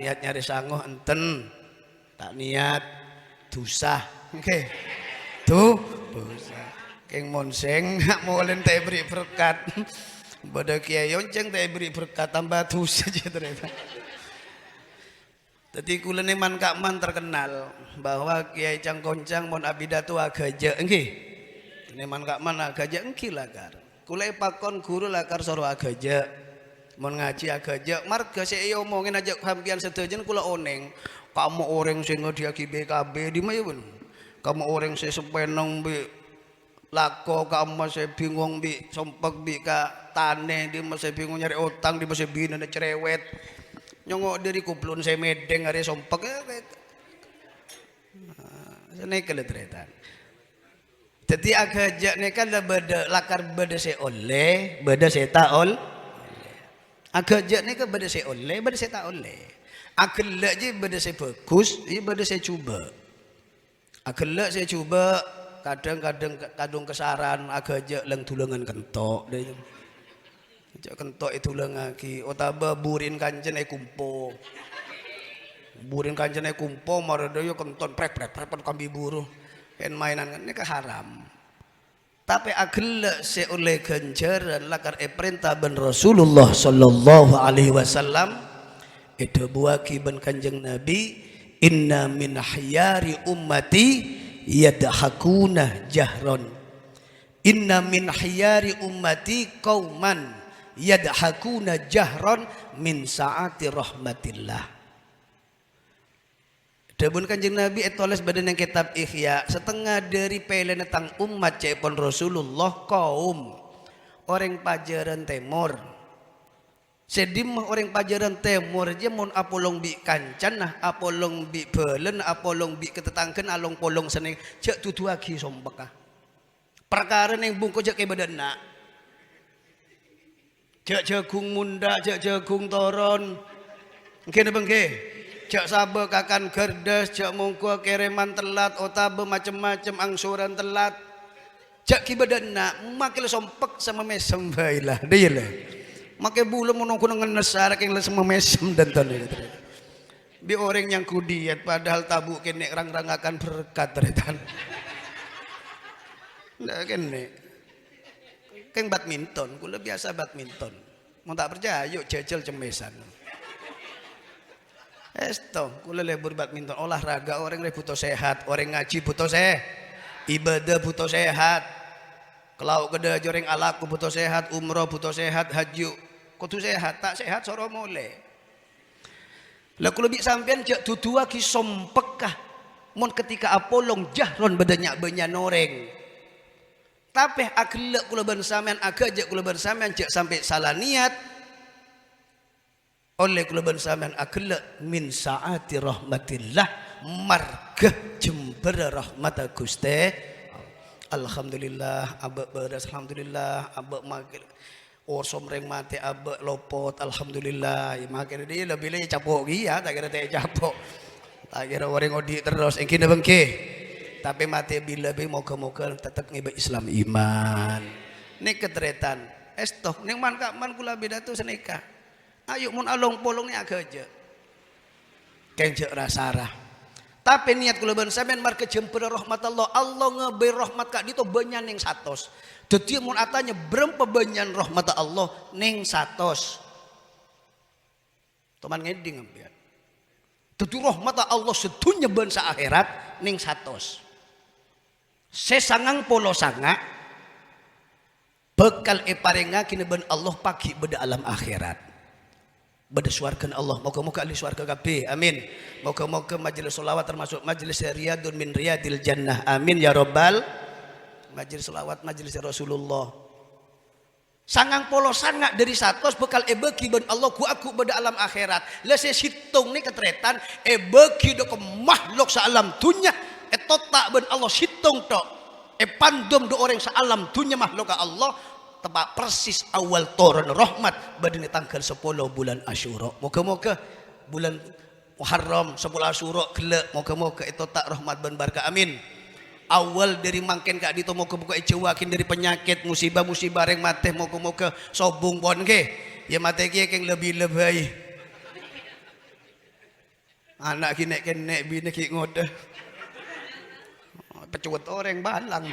niat nyari sangoh enten tak niat dusah oke tuh dosa keng monseng molen teh beri berkat pada kiai yonceng teh beri berkat tambah dosa aja ternyata. Jadi kula man kak man terkenal bahwa kiai cangkoncang mon abidatu agaja nggih man kak man agaja engki lakar kula pakon guru lakar soro agaja mon ngaji agaja marga saya omongin aja hampian sedajan kula oneng kamu orang sing ngediaki BKB di mana pun kamu orang sing sepenong bi lako kamu masih bingung bi sompek bi ka tane di masih bingung nyari utang di masih bina cerewet nyongok dari kuplun saya medeng hari sompek naik ke letretan jadi agaja ni kan beda lakar beda saya oleh beda saya tak oleh agak ni ke benda saya oleh, benda saya tak oleh. Akhlak je benda saya bagus, ini benda saya cuba. Akhlak saya cuba, kadang-kadang kadung kesaran agak leng tulengan kentok. Ajak kentok itu leng lagi. Otaba burin kanjen kumpo. Burin kanjen kumpo, maradoyo kenton prep kambi buruh. Kan mainan kan ini ke haram. Tapi akhlak seoleh ganjaran lakar perintah ben Rasulullah sallallahu alaihi wasallam itu buaki ben kanjeng Nabi inna min hyari ummati yadhakuna jahron inna min hyari ummati qauman yadhakuna jahron min saati rahmatillah. Dabun kanjeng Nabi etoles badan yang kitab Ihya setengah dari pelen tentang umat cepon Rasulullah kaum orang pajaran timur sedim orang pajaran timur aja mon apolong bi kancan nah apolong bi belen apolong bi ketetangken along polong seneng cek tutu lagi sompek perkara yang bungkus cek badan nak cek jagung munda cek jagung toron mungkin bengke cak sabe kakan gerdes cak mungku kereman telat otabe macem-macem angsuran telat cak kibadana makil sompek sama mesem bailah dia lah makai bulu menunggu dengan nesar keng sama mesem dan tadi bi orang yang kudiat padahal tabu kene rang-rang akan berkat retan ndak kene keng badminton kula biasa badminton mau tak percaya yuk jajal cemesan esto kula lebur badminton olahraga orang butuh sehat orang ngaji butuh ibadah butuh sehat kalau keda joreng alaku butuh sehat umroh butuh sehat haji kudu sehat tak sehat soro mole lah kula bi sampean jak dudua ki sompekah mun ketika apolong jahron bedanya noreng tapi akhlak kula ben sampean agak kula ben sampean jak sampai salah niat oleh kula ben sampean akhlak min saati rahmatillah marga jember rahmat Gusti alhamdulillah abek beres alhamdulillah abek magil osom reng mati abek lopot alhamdulillah makin dia lebih capok iya tak kira teh capok tak kira orang odi terus engkine bengke tapi mati bila be moga-moga tetap ngibah Islam iman ini ketretan estoh ning man kula beda tuh senika ayo mun along polong ni agak aja kenjek rasarah tapi niat kula ben sampean marke jemper rahmat Allah Allah ngeberi rahmat kak dito banyak ning satos dadi mun atanya berempa banyak rahmat Allah ning satos teman ngeding ambian dadi rahmat Allah sedunya ben sa akhirat ning satos sesangang polo sanga bekal paringake ben Allah pagi beda alam akhirat berdasuarkan Allah moga-moga ahli swarga kabeh amin moga-moga majelis selawat termasuk majelis riyadun min riyadil jannah amin ya robbal majelis selawat majelis Rasulullah sangang polo sanga dari satos bekal bagi ben Allah ku aku pada alam akhirat lah saya situng nih ketretan bagi do makhluk saalam dunya tak ben Allah situng tok pandom do orang saalam dunya makhluk Allah tepat persis awal turun rahmat badine tanggal 10 bulan Asyura moga-moga bulan Muharram 10 Asyura gelek moga-moga itu tak rahmat ben barka amin awal dari mangken kak dito moga-moga icewakin dari penyakit musibah-musibah reng mateh moga-moga sobung pon ke ya mate ki keng lebih-lebih Anak kini kene bini ki ngode. Pecuat orang balang.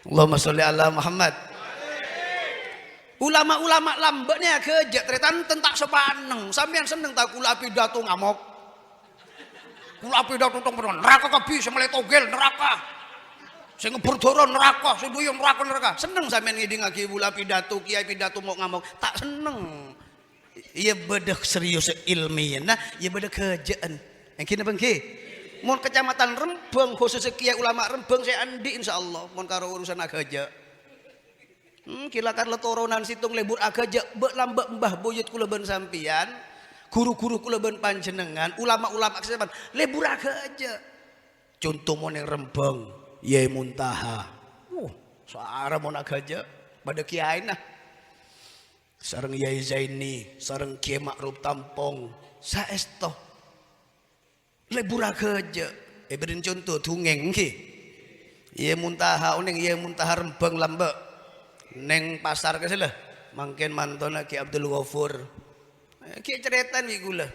Allahumma sholli ala Muhammad. Ulama-ulama lambeknya kerja tretan tentak sepaneng. Sampeyan seneng tak kula pidato ngamuk. Kula pidato tong neraka kabeh semele togel neraka. Sing ngeburdoro neraka, sing buyung neraka. Seneng sampeyan ngidingake kula pidato, kiai pidato mau ngamuk. Tak seneng. Iya bedah serius ilmiah. Nah, iya bedah kerjaan. Yang kini bangki. Mon kecamatan Rembang khusus kiai ulama Rembang saya andi insyaallah mon karo urusan agaja. Kilakan letoronan situng lebur agaja bek lambek mbah buyut kula ben sampian, guru-guru kula ben panjenengan, ulama-ulama kesepan lebur agaja. Contoh mon yang Rembang, Yai Muntaha. Saara mon agaja pada kiai nah. Sareng Yai Zaini, sareng Kiai Ma'ruf Tampong, saesto. Lebur agaja. Beriin contoh dungeng ki. Yai Muntaha oneng Yai Muntaha Rembang lambek. Neng pasar ke sila mangken mantona Ki Abdul Ghafur Ki ceretan gula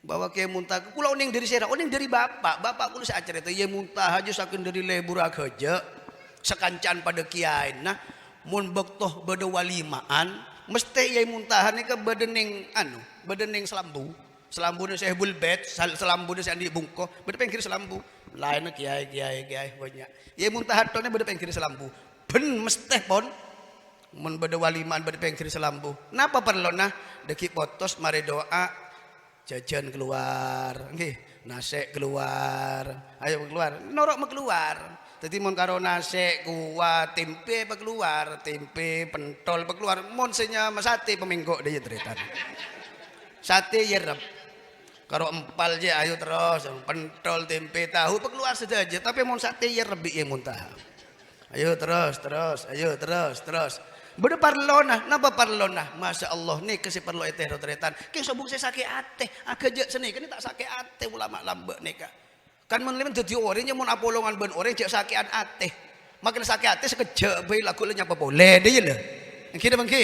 bahwa Ki Muntaha kula oning dari sera oning dari bapak kula sak cerita Yai Muntaha aja saking dari lebur agaja sekancan pada kiai nah mun bektoh bade walimaan mesti Yai Muntaha nika badening badening selambune Sehbul Bet selambune Andi Bungko bade pengkir selambu lain kiai banyak Yai Muntaha tone bade pengkir selambu ben mesteh pon mun bade walimaan bade pengkir selambu napa perlu nah deki potos mari doa jajan keluar nggih nasi keluar ayo keluar norok mau keluar dadi mun karo nasi kuat tempe keluar tempe pentol keluar mun senya sate pemenggok deui tretan sate yerep karo empal je ayo terus pentol tempe tahu keluar saja tapi mun sate yerep Yai Muntaha ayo terus bede parlona napa parlona masya Allah nih kasih perlu eteh rotretan ki sobung saya sakit ateh agaja seni kan tak sakit ateh ulama lambek nika kan mun lemen dadi orang mun apolongan ben orang jak sakian ateh makin sakit ateh sekejap bae lagu nyapa boleh deh lho kira bangki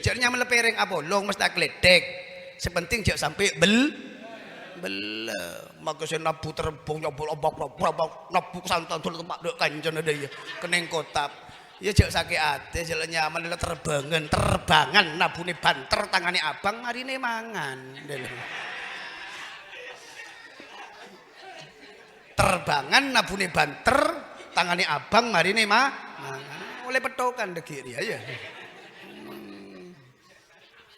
jak nyaman lepereng apolong mesti kledek sepenting jak sampai bela maka saya nabu terbang nyobol obak nabu santan dulu tempat dek kanjon ada ya keneng kotap ya jak sakit ate jalan nyaman adalah terbangan nabune banter tangane abang marine mangan terbangan nabune banter tangane abang marine mangan oleh petokan deki dia ya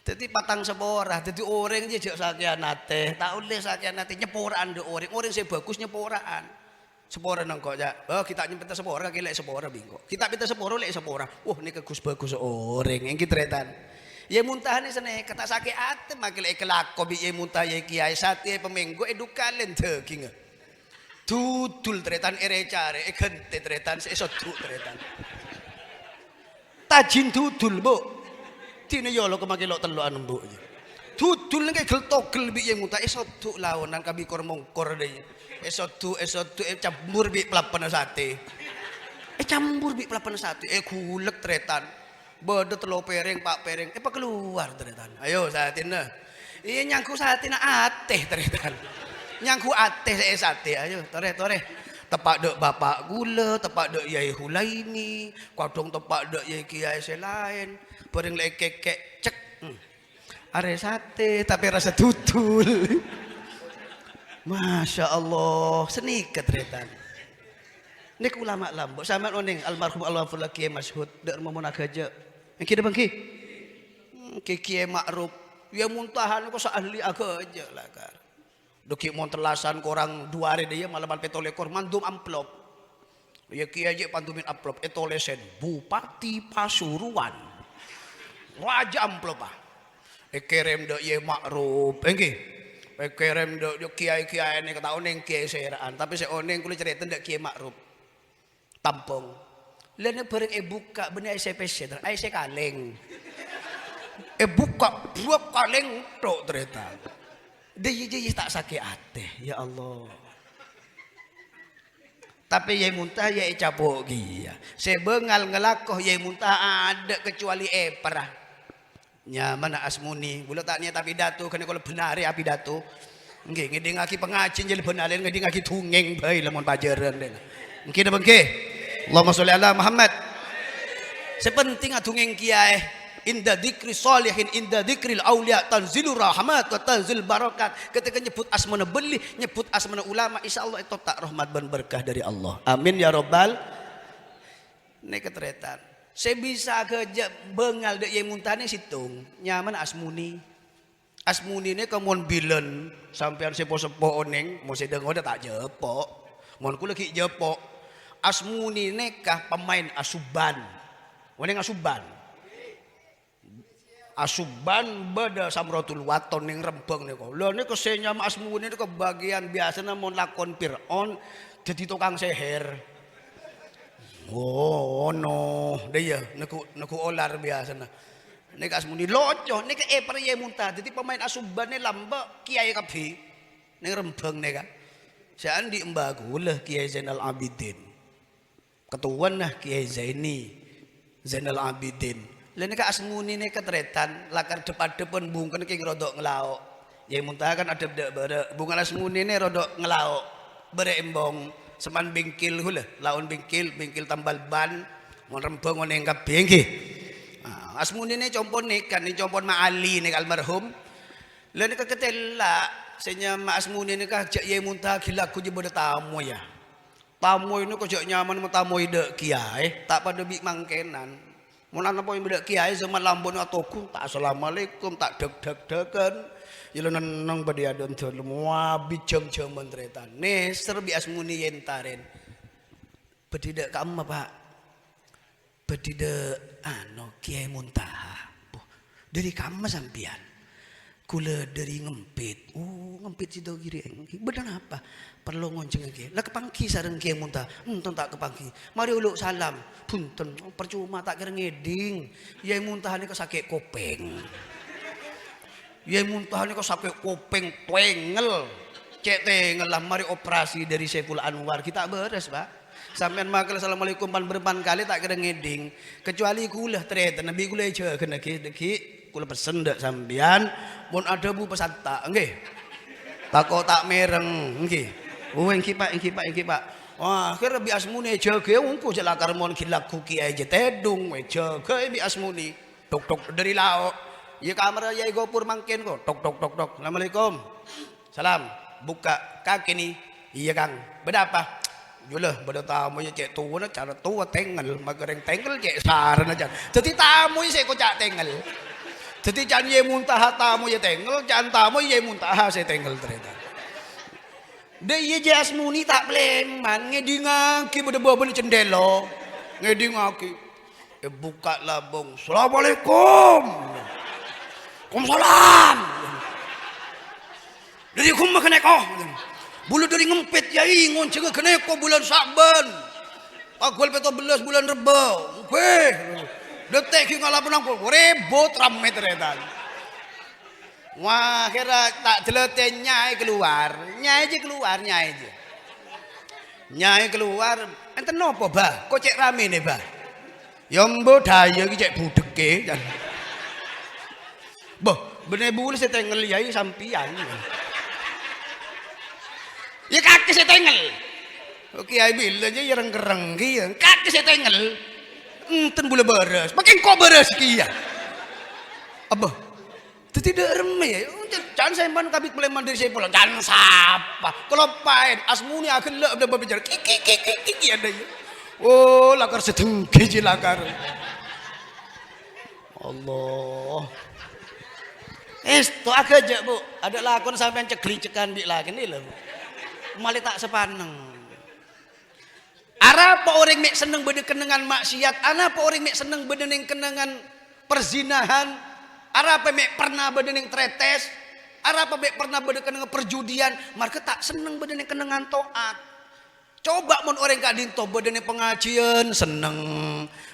jadi patang seporah, jadi orang dia jak sakian nate, tak oleh sakian nate nyeporaan de orang saya bagus nyeporaan, sepora nongko ya, oh kita nyempet sepora, kita sepora bingo, kita pinta sepora lek sepora, ini bagus orang, yang kita retan, Yai Muntaha ni sana kata sakit ate, makin kelako bi Yai Muntaha Yai Kiai sate pemenggo edukalen daging, dudul tretan cari, gente tretan sesoduk tretan, tajin dudul bu. Tine yo lo kemaki lo telu anembu dudul nge geltogel bi Yai Muntaha esoduk lawanan kabi kor mongkor deh esoduk campur bi pelapan sate campur bi pelapan sate gulek tretan bede telo pereng pak pereng pak keluar tretan ayo satina iya nyangku satina ateh tretan nyangku ateh sate ayo tore tepak dek bapak gula tepak dek Yai Hulaini kodong tepak dek Yai Kiai selain bareng lek kekek cek are sate tapi rasa dudul masya Allah seni ketretan nek ulama lambok sama oning almarhum almarhum Kiai Masyhud dek momon agaja yang kita bangki Kiai Ma'ruf ya Muntahan kok ahli agaja lah kar doki mon telasan korang 2 hari dia malaman petolekor mandum amplop ya Kiai aja pantumin amplop etolesen Bupati Pasuruan raja amplop kerem dek Yai Ma'ruf enggih kerem dek Kiai ini kata oneng Kiai seraan tapi saya oneng kulit cerita dek Kiai Ma'ruf tampung lainnya bareng buka bener SPC saya kaleng buka 2 kaleng tok ternyata dia tak sakit hati ya Allah tapi Yai Muntaha Yai capok dia sebengal ngelakoh Yai Muntaha ada kecuali perah Nyaman asmuni, bula tak niat pidato kena kalau benar ya pidato. Nggih, ngedengaki pengajian jadi benar ngedengaki tungeng bae lamun pajaran deh. Nggih dah bengke. Allahumma sholli ala Muhammad. Sepenting atungeng kiai inda dzikri sholihin inda dzikril aulia tanzilur rahmat wa tanzil barakat. Ketika nyebut asmana beli, nyebut asmana ulama, insyaallah itu tak rahmat dan berkah dari Allah. Amin ya rabbal. Nek ketretan. Saya bisa kerja bengal dek yang muntahnya situng nyaman asmuni. Asmuni ini kemun bilen sampean sepo-sepo oneng mau sedang udah tak jepok. Mohon kula ki jepok. Asmuni ini kah pemain asuban. Oneng asuban. Asuban beda samratul waton ning rembang niku. Lha niku senyam asmuni niku kebagian biasanya mau lakon Fir'aun jadi tukang seher. Oh no, dia naku olar biasa na. Nek asmuni loco, nek pariye muntah. Jadi pemain asuban ni lamba kiai kapi, nek rembang nek. Sian di embagu lah Kiai Zainal Abidin. Ketuan nah Kiai Zainal Abidin. Lain nek asmuni nek ketretan, lakar depan bungkan king rodok ngelaok. Yang muntah kan ada bunga asmuni nek rodok ngelaok, berembong. Seman bengkil hula, lawan bengkil tambal ban, mau rembang mau nengkap bengki. Asmuni ni compon ni kan ni compon Ma'ali ni almarhum. Lalu ni ketela, senya ma asmuni ni kah jak ye muntah gila ku je beda tamu ya. Tamu ini kau jak nyaman mau tamu ide kiai, tak pada bik mangkenan. Mau nana poin beda kiai zaman lambon atoku, tak assalamualaikum, tak deg-degan. Yalah nang badi adon tol mua bijam-jam mentretan. Ne serbi asmuni yentaren. Bedide kamu Pak. Bedide Kiai Muntaha. Dari kamu sampian. Kula dari ngempit. Ngempit sido giri. Bedan apa? Perlu ngonceng lagi. Lah kepangki sareng Kiai Muntaha. Untung tak kepangki. Mari uluk salam. Punten percuma tak kira ngeding. Kiai Muntaha ni kesakit kopeng. Ya muntah ni kau sampai kopeng twengel, cek tengel lah mari operasi dari Saiful Anwar kita beres Pak. Sampai makan assalamualaikum pan berpan kali tak kira ngeding. Kecuali kulah ternyata Nabi kulah je kena deki kulah pesen dak sambian. Mon ada bu pesan tak, enggih. Tako tak mereng, enggih. Engki pak. Wah, kira bi asmuni jaga ungku je lakar mon kilaku kiai je tedung jaga bi asmuni. Tok dari lauk. Ya kamar ya gopur mangkin kok tok. Assalamualaikum. Salam. Buka kaki ni. Iya Kang. Beda apa? Yulah beda tamu ya cek tua na cara tua tengel magereng tengel cek saran aja. Jadi tamu ya saya kok cak tengel. Jadi jangan ye muntah tamu ya tengel, jangan tamu ye muntah saya tengel ternyata. Dia ye asmuni tak bleman ngedingaki beda bawa beli cendelo. Ngedingaki. Buka labong. Assalamualaikum. Waalaikumsalam. Dari kumma keneko. Bulu dari ngempit yai ngonceng keneko bulan Saban. Agul peto belas bulan Rebo. Oke. Detek ki ngalapan aku rebot rame teretan. Wah, kira tak delete nyai keluar. Nyai aja. Nyai keluar. Enten nopo, Bah? Kok cek rame nih, Bah? Ya mbok daya ki cek budeke. Boh, bener bulu saya tengel yai sampian. Ya kaki saya tengel. Oke, ai bilang aja yang kereng kia. Kaki saya tengel. Enten bulu beres. Makin kok beres kia. Apa? Tidak remeh ya. Jangan saya man kabit meleman dari saya pulang. Jangan sapa. Kalau pain asmuni akan le udah berbicara. Kiki ada ya. Oh, lakar sedengki je lakar. Allah. Itu agak aja bu, ada lakon sampai cekli-cekan di lagi nih loh, malah tak sepaneng. Apa orang mek seneng beda kenangan maksiat, apa orang mek seneng beda neng kenangan perzinahan, apa mek pernah beda neng tretes, apa mek pernah beda kenangan perjudian, mereka tak seneng beda neng kenangan toat. Coba mon orang kak dinto bedene pengajian seneng,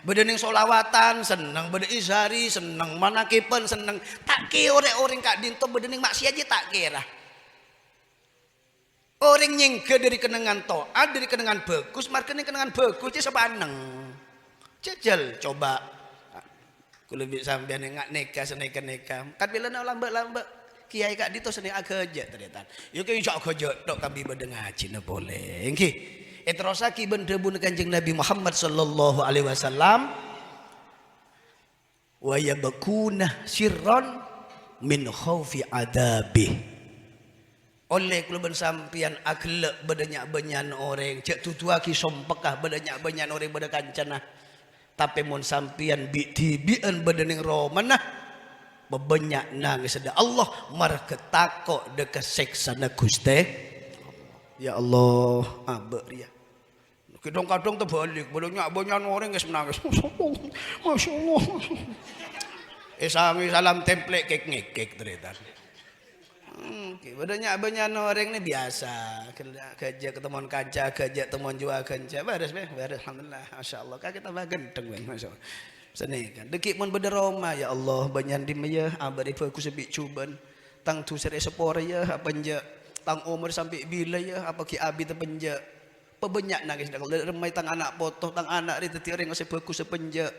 bedene solawatan seneng, bedene izhari seneng, manakipan seneng. Tak kira orang kak dinto bedene maksiat aja tak kira. Orang nyengke dari kenangan toat, dari kenangan bagus, markene kenangan bagus aja sepaneng. Jajal coba. Kula bi sampean ngak nikah seneka nikah. Kan bila nak lambat-lambat kiai kak dito seni kerja ternyata. Yo ke insya kerja tok kami berdengar cina boleh. Nggih. Etrosaki benda bun Kanjeng Nabi Muhammad sallallahu alaihi wasallam wa yabkuna sirran min khaufi adabi. Oleh kula ben sampian akhlak berdenyak-benyan orang cek tutua ki sompekah berdenyak-benyan orang berdekancanah. Tapi mun sampian bian berdening romanah bebenyak nangis ada Allah mar ketakok dekat seksana Gusti. Ya Allah, ria. Kadang-kadang terbalik, berdenyak-benyan orang geus menangis. Masya Allah. Sangi salam template kek ternyata. Banyak orang ini biasa kerja ketemuan kaca kerja temuan jual kerja beres alhamdulillah masya Allah kan kita gendeng masya Allah seni kan dekik mun berderoma ya Allah banyak di ya abadi aku sebik cuban tang tu sere sepore ya apa nje tang umur sampai bila ya apa ki abi tepenja pebanyak nangis dak remai tang anak potoh tang anak ri teti orang sebeku sepenja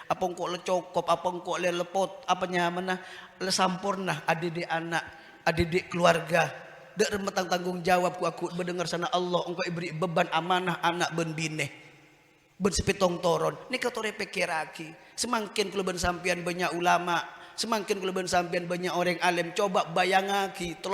apa engko le cokop apa engko le lepot apa nyamanah le sampurna adik adik keluarga dek remetang tanggung jawab aku berdengar sana Allah engkau beri beban amanah anak ben bine ben sepitong toron ni kau tore pikiraki semakin kula ben sampean banyak ulama semakin kula ben sampean banyak orang alim coba bayangaki 30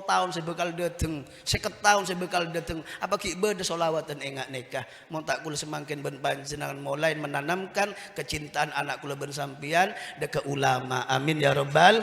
tahun sebekal dateng 50 tahun sebekal dateng apa ki beda solawatan engak nikah mau tak kula semakin ben panjenengan mulai menanamkan kecintaan anak kula ben sampean dekat ulama amin ya rabbal